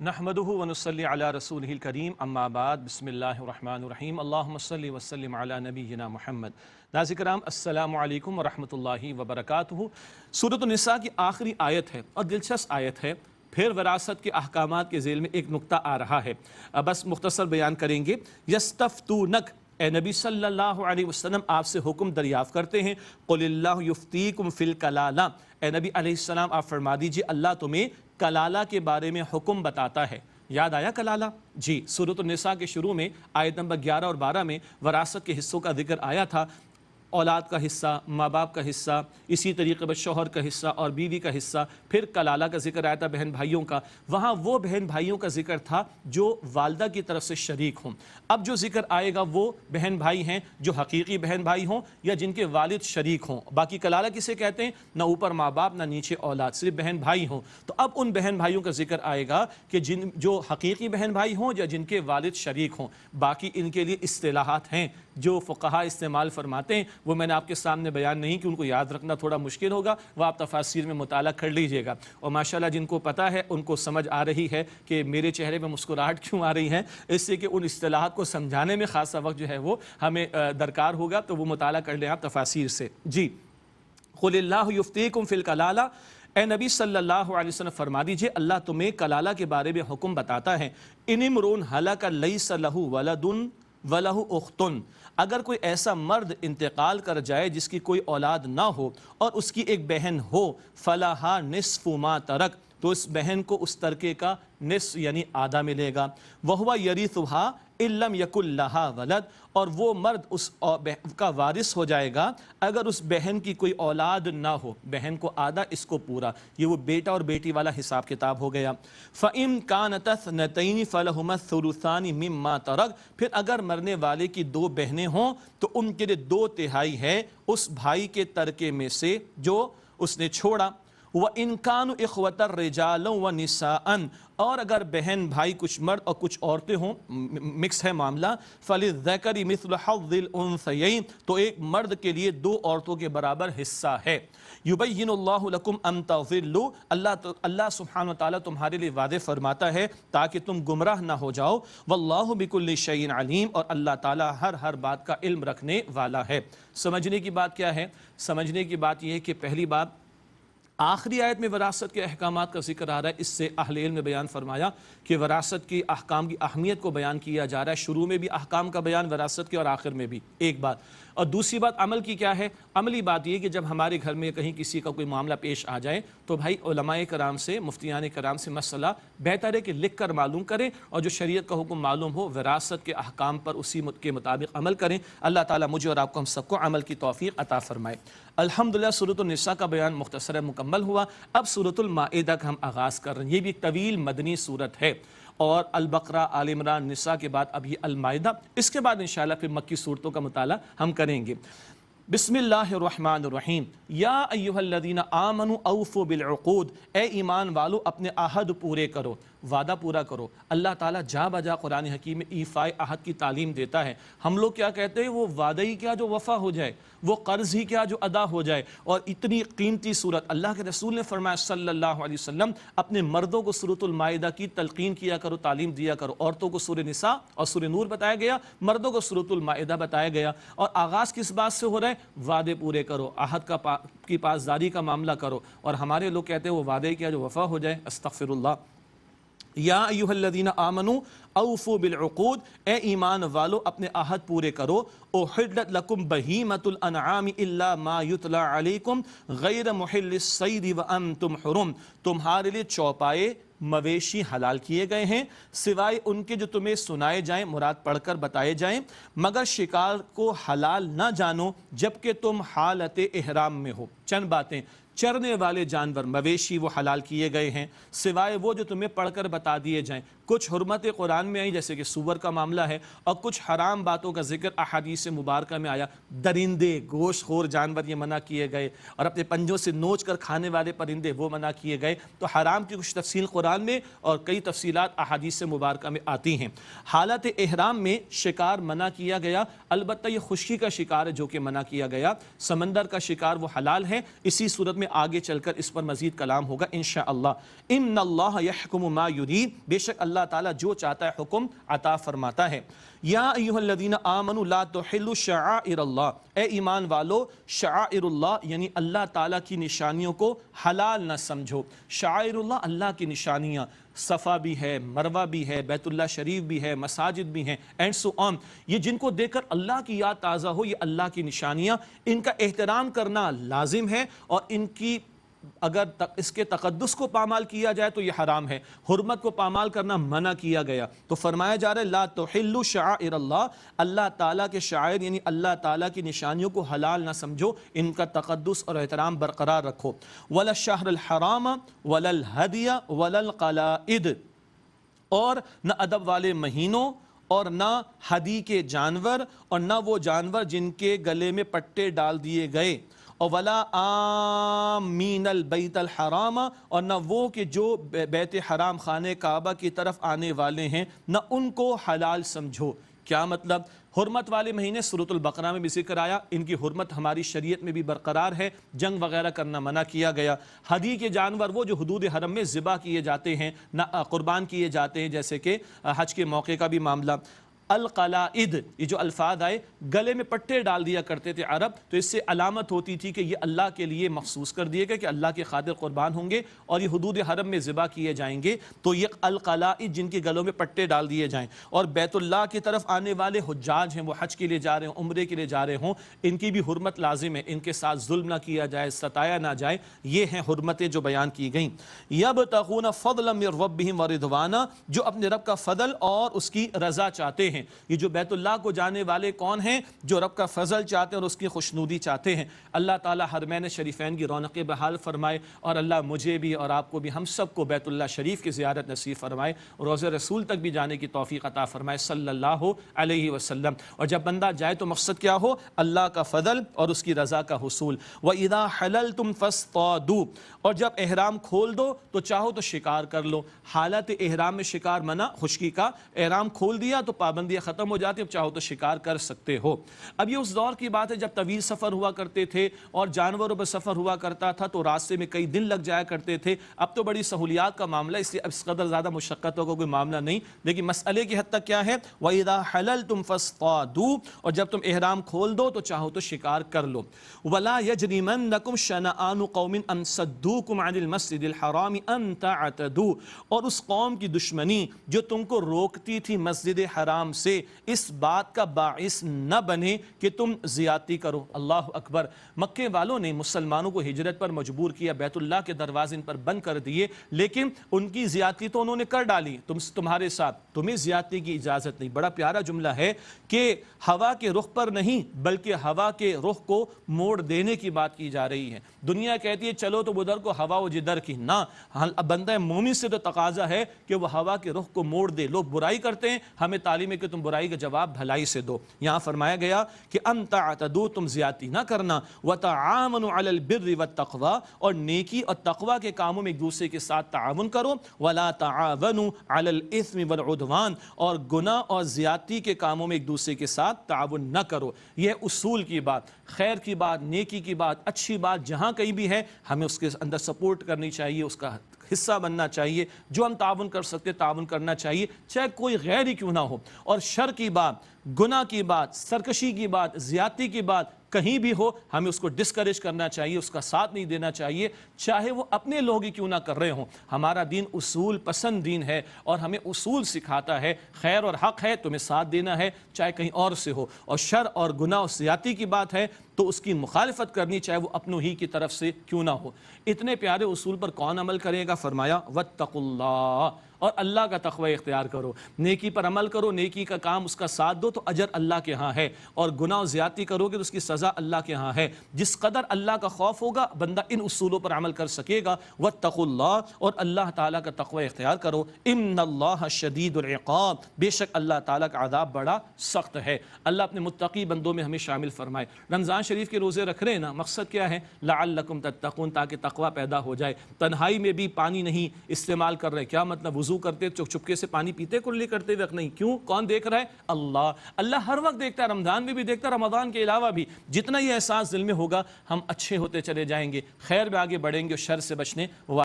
نحمدہ ونصلی علی رسولہ الکریم اما بعد بسم اللہ الرحمن الرحیم اللہم صلی وسلم علی نبینا محمد۔ ناظرین کرام السلام علیکم ورحمۃ اللہ وبرکاتہ۔ سورۃ النساء کی آخری آیت ہے اور دلچسپ آیت ہے۔ پھر وراثت کے احکامات کے ذیل میں ایک نقطہ آ رہا ہے، بس مختصر بیان کریں گے۔ یستفتونک، اے نبی صلی اللہ علیہ وسلم آپ سے حکم دریافت کرتے ہیں۔ قل اللہ یفتیکم فی الکلالہ، اے نبی علیہ السلام آپ فرما دیجئے اللہ تمہیں کلالہ کے بارے میں حکم بتاتا ہے۔ یاد آیا کلالہ؟ جی، سورۃ النساء کے شروع میں آیت نمبر 11 اور 12 میں وراثت کے حصوں کا ذکر آیا تھا۔ اولاد کا حصہ، ماں باپ کا حصہ، اسی طریقے پر شوہر کا حصہ اور بیوی کا حصہ، پھر کلالہ کا ذکر آیا تھا بہن بھائیوں کا۔ وہاں وہ بہن بھائیوں کا ذکر تھا جو والدہ کی طرف سے شریک ہوں۔ اب جو ذکر آئے گا وہ بہن بھائی ہیں جو حقیقی بہن بھائی ہوں یا جن کے والد شریک ہوں۔ باقی کلالہ کسے کہتے ہیں؟ نہ اوپر ماں باپ نہ نیچے اولاد، صرف بہن بھائی ہوں۔ تو اب ان بہن بھائیوں کا ذکر آئے گا کہ جو حقیقی بہن بھائی ہوں یا جن کے والد شریک ہوں۔ باقی ان کے لیے اصطلاحات ہیں جو فقہا استعمال فرماتے ہیں، وہ میں نے آپ کے سامنے بیان نہیں کہ ان کو یاد رکھنا تھوڑا مشکل ہوگا، وہ آپ تفاسیر میں مطالعہ کر لیجئے گا۔ اور ماشاءاللہ جن کو پتہ ہے ان کو سمجھ آ رہی ہے کہ میرے چہرے میں مسکراہٹ کیوں آ رہی ہے، اس سے کہ ان اصطلاحات کو سمجھانے میں خاصا وقت جو ہے وہ ہمیں درکار ہوگا، تو وہ مطالعہ کر لیں آپ تفاسیر سے۔ جی، قل اللہ یفتیکم فی الکلالہ، اے نبی صلی اللہ علیہ وسلم فرما دیجئے اللہ تمہیں کلالہ کے بارے میں حکم بتاتا ہے۔ ان امرؤ ہلک لیس لہ ولد وَلَهُ أُخْتٌ، اگر کوئی ایسا مرد انتقال کر جائے جس کی کوئی اولاد نہ ہو اور اس کی ایک بہن ہو، فَلَهَا نِصْفُ مَا تَرَكَ، تو اس بہن کو اس ترکے کا نصف یعنی آدھا ملے گا۔ وَهُوَ يَرِثُهَا إِن لَّمْ يَكُن لَّهَا وَلَدٌ، اور وہ مرد اس کا وارث ہو جائے گا اگر اس بہن کی کوئی اولاد نہ ہو۔ بہن کو آدھا، اس کو پورا، یہ وہ بیٹا اور بیٹی والا حساب کتاب ہو گیا۔ فَإِن كَانَتَا اثْنَتَيْنِ فَلَهُمَا الثُّلُثَانِ مِمَّا تَرَكَ، پھر اگر مرنے والے کی دو بہنیں ہوں تو ان کے لیے 2/3 ہے اس بھائی کے ترکے میں سے جو اس نے چھوڑا۔ وَإِن كَانُوا إِخْوَةً رِجَالًا وَنِسَاءً، اور اگر بہن بھائی کچھ مرد اور کچھ عورتیں ہوں، مکس ہے معاملہ، فَلِلذَّكَرِ مِثْلُ حَظِّ الْأُنثَيَيْنِ، تو ایک مرد کے لیے 2 عورتوں کے برابر حصہ ہے۔ يُبَيِّنُ اللَّهُ لَكُمْ أَن تَضِلُّوا، اللہ سبحانہ وتعالیٰ تمہارے لیے واضح فرماتا ہے تاکہ تم گمراہ نہ ہو جاؤ۔ وَاللَّهُ بِكُلِّ شَيْءٍ عَلِيمٌ، اور اللہ تعالیٰ ہر بات کا علم رکھنے والا ہے۔ سمجھنے کی بات کیا ہے؟ سمجھنے کی بات یہ ہے کہ پہلی بات، آخری آیت میں وراثت کے احکامات کا ذکر آ رہا ہے، اس سے اہل علم نے بیان فرمایا کہ وراثت کی احکام کی اہمیت کو بیان کیا جا رہا ہے۔ شروع میں بھی احکام کا بیان وراثت کے اور آخر میں بھی، ایک بات۔ اور دوسری بات عمل کی کیا ہے؟ عملی بات یہ کہ جب ہمارے گھر میں کہیں کسی کا کوئی معاملہ پیش آ جائے تو بھائی علماء کرام سے، مفتیان کرام سے مسئلہ بہتر ہے کہ لکھ کر معلوم کریں، اور جو شریعت کا حکم معلوم ہو وراثت کے احکام پر اسی کے مطابق عمل کریں۔ اللہ تعالیٰ مجھے اور آپ کو ہم سب کو عمل کی توفیق عطا فرمائے۔ الحمدللہ سورۃ النساء کا بیان مختصر مکمل ہوا۔ اب سورۃ المائدہ کا ہم آغاز کر رہے ہیں۔ یہ بھی ایک طویل مدنی سورت ہے، اور البقرہ، آل عمران، نساء کے بعد اب یہ المائدہ، اس کے بعد انشاءاللہ پھر مکی صورتوں کا مطالعہ ہم کریں گے۔ بسم اللہ الرحمن الرحیم۔ یا ایہا الذین آمنوا اوفوا بالعقود، اے ایمان والو اپنے عہد پورے کرو، وعدہ پورا کرو۔ اللہ تعالیٰ جا بجا قرآن حکیم میں ایفاء عہد کی تعلیم دیتا ہے۔ ہم لوگ کیا کہتے ہیں؟ وہ وعدہ ہی کیا جو وفا ہو جائے، وہ قرض ہی کیا جو ادا ہو جائے۔ اور اتنی قیمتی صورت، اللہ کے رسول نے فرمایا صلی اللہ علیہ وسلم، اپنے مردوں کو سورۃ المائدہ کی تلقین کیا کرو، تعلیم دیا کرو۔ عورتوں کو سورہ نساء اور سورہ نور بتایا گیا، مردوں کو سورۃ المائدہ بتایا گیا۔ اور آغاز کس بات سے ہو رہا ہے؟ وعدے پورے کرو، عہد کی پاسداری کا معاملہ کرو۔ اور ہمارے لوگ کہتے ہیں وہ وعدے کیا جو وفا ہو جائے، استغفر اللہ۔ یا ایہا الذین آمنوا اوفوا بالعقود، اے ایمان والو اپنے عہد پورے کرو۔ احلت لکم بہیمۃ الانعام الا ما یتلی علیکم غیر محل الصید وانتم حرم، تمہارے لیے چوپائے مویشی حلال کیے گئے ہیں سوائے ان کے جو تمہیں سنائے جائیں، مراد پڑھ کر بتائے جائیں، مگر شکار کو حلال نہ جانو جبکہ تم حالت احرام میں ہو۔ چند باتیں، چرنے والے جانور مویشی وہ حلال کیے گئے ہیں سوائے وہ جو تمہیں پڑھ کر بتا دیے جائیں۔ کچھ حرمت قرآن میں آئی جیسے کہ سور کا معاملہ ہے، اور کچھ حرام باتوں کا ذکر احادیث مبارکہ میں آیا۔ درندے، گوشت خور جانور یہ منع کیے گئے، اور اپنے پنجوں سے نوچ کر کھانے والے پرندے وہ منع کیے گئے۔ تو حرام کی کچھ تفصیل قرآن میں اور کئی تفصیلات احادیث مبارکہ میں آتی ہیں۔ حالت احرام میں شکار منع کیا گیا، البتہ یہ خشکی کا شکار ہے جو کہ منع کیا گیا۔ سمندر کا شکار وہ حلال ہے۔ اسی صورت میں آگے چل کر اس پر مزید کلام ہوگا انشاءاللہ۔ ان اللہ یحکم ما یرید، بے شک اللہ تعالیٰ جو چاہتا ہے حکم عطا فرماتا ہے۔ یا ایھا الذین آمنوا لا تحلوا شعائر اللہ، اے ایمان والو شعائر اللہ یعنی اللہ تعالیٰ کی نشانیوں کو حلال نہ سمجھو۔ شعائر اللہ اللہ کی نشانیاں، صفا بھی ہے، مروہ بھی ہے، بیت اللہ شریف بھی ہے، مساجد بھی ہیں اینڈ سو آن، یہ جن کو دیکھ کر اللہ کی یاد تازہ ہو، یہ اللہ کی نشانیاں، ان کا احترام کرنا لازم ہے، اور ان کی اگر اس کے تقدس کو پامال کیا جائے تو یہ حرام ہے، حرمت کو پامال کرنا منع کیا گیا۔ تو فرمایا جا رہا ہے لا تحلوا شعائر اللہ، اللہ تعالیٰ کے شعائر یعنی اللہ تعالیٰ کی نشانیوں کو حلال نہ سمجھو، ان کا تقدس اور احترام برقرار رکھو۔ ولا الشہر الحرام ولا الہدی ولا القلائد، اور نہ ادب والے مہینوں اور نہ ہدی کے جانور، اور نہ وہ جانور جن کے گلے میں پٹے ڈال دیے گئے، اور ولا آمین البیت الحرام، اور نہ وہ کہ جو بیت حرام خانہ کعبہ کی طرف آنے والے ہیں نہ ان کو حلال سمجھو۔ کیا مطلب؟ حرمت والے مہینے سورۃ البقرہ میں بھی ذکر آیا، ان کی حرمت ہماری شریعت میں بھی برقرار ہے، جنگ وغیرہ کرنا منع کیا گیا۔ ہدی کے جانور وہ جو حدود حرم میں ذبح کیے جاتے ہیں، نہ قربان کیے جاتے ہیں، جیسے کہ حج کے موقع کا بھی معاملہ۔ القلائد، یہ جو الفاظ آئے، گلے میں پٹے ڈال دیا کرتے تھے عرب، تو اس سے علامت ہوتی تھی کہ یہ اللہ کے لیے مخصوص کر دیے گئے کہ اللہ کے خاطر قربان ہوں گے اور یہ حدود حرم میں ذبح کیے جائیں گے، تو یہ القلائد جن کے گلوں میں پٹے ڈال دیے جائیں۔ اور بیت اللہ کی طرف آنے والے حجاج ہیں، وہ حج کے لیے جا رہے ہوں، عمرے کے لیے جا رہے ہوں، ان کی بھی حرمت لازم ہے، ان کے ساتھ ظلم نہ کیا جائے، ستایا نہ جائے، یہ ہیں حرمتیں جو بیان کی گئیں۔ یبتغون فضلا من ربہم ورضوانا، جو اپنے رب کا فضل اور اس کی رضا چاہتے ہیں۔ یہ جو بیت اللہ کو جانے والے کون ہیں؟ جو رب کا فضل چاہتے ہیں اور اس کی خوشنودی چاہتے ہیں۔ اللہ تعالیٰ حرمین شریفین کی رونقیں بحال فرمائے، اور اللہ مجھے بھی اور آپ کو بھی، ہم سب کو بیت اللہ شریف کی زیارت نصیب فرمائے، اور روضہ رسول تک بھی جانے کی توفیق عطا فرمائے صلی اللہ علیہ وسلم۔ اور جب بندہ جائے تو مقصد کیا ہو؟ اللہ کا فضل اور اس کی رضا کا حصول۔ وَإِذَا حَلَلْتُمْ فَاصْطَادُوا، اور جب احرام کھول دو تو چاہو تو شکار کر لو۔ حالت احرام میں شکار منع، خشکی کا، احرام کھول دیا تو پابندیاں ختم ہو جاتی، اب چاہو تو شکار کر سکتے ہو۔ اب یہ اس دور کی بات ہے جب طویل سفر ہوا کرتے تھے اور جانوروں پر سفر ہوا کرتا تھا تو راستے میں کئی دن لگ جایا کرتے تھے۔ اب تو بڑی سہولیات کا معاملہ، اس لیے اب اس قدر زیادہ مشقتوں کا کوئی معاملہ نہیں، لیکن مسئلے کی حد تک کیا ہے؟ وَإِذَا حَلَلْتُمْ فَاصْطَادُوا، اور جب تم احرام کھول دو تو چاہو تو شکار کر لو۔ وَلَا يَجْرِمَنَّكُمْ شَنَآنُ قَوْمٍ أَن صَدُّوكُمْ عَنِ الْمَسْجِدِ الْحَرَامِ أَن تَعْتَدُوا، اور اس قوم کی دشمنی جو تم کو روکتی تھی مسجد حرام سے، اس بات کا باعث نہ بنے کہ تم زیادتی کرو۔ اللہ اکبر! مکے والوں نے مسلمانوں کو ہجرت پر مجبور کیا، بیت اللہ کے دروازے ان پر بند کر دیے، لیکن ان کی زیادتی تو انہوں نے کر ڈالی تمہارے ساتھ، تمہیں زیادتی کی اجازت نہیں۔ بڑا پیارا جملہ ہے کہ ہوا کے رخ پر نہیں بلکہ ہوا کے رخ کو موڑ دینے کی بات کی جا رہی ہے۔ دنیا کہتی ہے چلو تو ادھر کو ہوا و جدھر کی، نہ، بندہ مومن سے تو تقاضا ہے کہ وہ ہوا کے رخ کو موڑ دے۔ لوگ برائی کرتے ہیں، ہمیں تعلیم ہے کہ تم برائی کا جواب بھلائی سے دو۔ یہاں فرمایا گیا کہ ان تعتدوا، تم زیادتی نہ کرنا، وتعاونوا علی البر والتقوی، اور نیکی اور تقوی کے کاموں میں ایک دوسرے کے ساتھ تعاون کرو، ولا تعاونوا علی الاثم والعدوان، اور گناہ اور زیادتی کے کاموں میں ایک دوسرے کے ساتھ تعاون نہ کرو۔ یہ اصول کی بات، خیر کی بات، نیکی کی بات، اچھی بات جہاں کہیں بھی ہے ہمیں اس کے اندر سپورٹ کرنی چاہیے، اس کا حصہ بننا چاہیے، جو ہم تعاون کر سکتے تعاون کرنا چاہیے، چاہے کوئی غیر ہی کیوں نہ ہو۔ اور شر کی بات، گناہ کی بات، سرکشی کی بات، زیادتی کی بات کہیں بھی ہو، ہمیں اس کو ڈسکریج کرنا چاہیے، اس کا ساتھ نہیں دینا چاہیے، چاہے وہ اپنے لوگ ہی کیوں نہ کر رہے ہوں۔ ہمارا دین اصول پسند دین ہے اور ہمیں اصول سکھاتا ہے، خیر اور حق ہے تمہیں ساتھ دینا ہے چاہے کہیں اور سے ہو، اور شر اور گناہ اور زیادتی کی بات ہے تو اس کی مخالفت کرنی چاہے وہ اپنوں ہی کی طرف سے کیوں نہ ہو۔ اتنے پیارے اصول پر کون عمل کرے گا؟ فرمایا واتقوا اللہ، اور اللہ کا تقوی اختیار کرو، نیکی پر عمل کرو، نیکی کا کام اس کا ساتھ دو تو اجر اللہ کے ہاں ہے، اور گناہ و زیادتی کرو گے تو اس کی سزا اللہ کے ہاں ہے۔ جس قدر اللہ کا خوف ہوگا بندہ ان اصولوں پر عمل کر سکے گا۔ واتقوا اللہ، اور اللہ تعالیٰ کا تقوی اختیار کرو۔ ان اللہ شدید العقاب، بے شک اللہ تعالیٰ کا عذاب بڑا سخت ہے۔ اللہ اپنے متقی بندوں میں ہمیں شامل فرمائے۔ رمضان شریف کے روزے رکھ رہے ہیں نا، مقصد کیا ہے؟ لعلکم تتقون، تاکہ تقوی پیدا ہو جائے۔ تنہائی میں بھی پانی نہیں استعمال کر رہے، کیا مطلب؟ وضو کرتے چپکے سے پانی پیتے کلی کرتے وقت نہیں، کیوں؟ کون دیکھ رہا ہے؟ اللہ۔ اللہ ہر وقت دیکھتا ہے، رمضان میں بھی دیکھتا ہے، رمضان کے علاوہ بھی جتنا یہ احساس دل میں ہوگا ہم اچھے ہوتے چلے جائیں گے، خیر میں آگے بڑھیں گے اور شر سے بچنے